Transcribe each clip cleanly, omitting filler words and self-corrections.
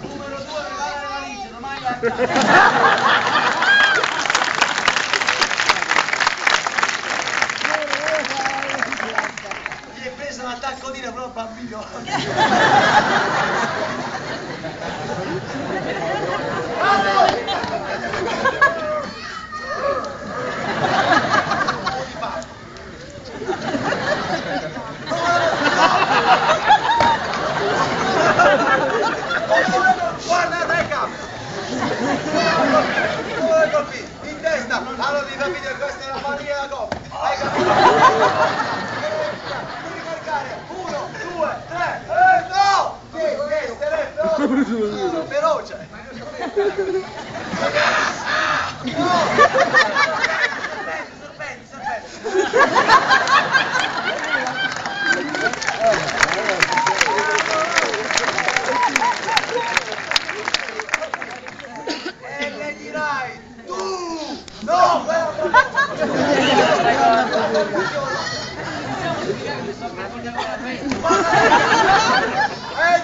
Numero 2 regala le valigie, non mai la gli è preso un attacco di proprio bambino. Guarda dai capo! Come colpì? In testa! Allora devi capire che questa è la famiglia della coppia! Hai capito? Devi caricare! 1, 2, 3! No! Che feroce! E le dirai tu! No!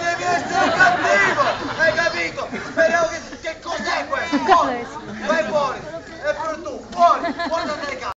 Devi essere cattivo! Hai capito? Speriamo che cos'è questo? Fuori! Vai fuori! E pure tu! Fuori! Fuori dalle case!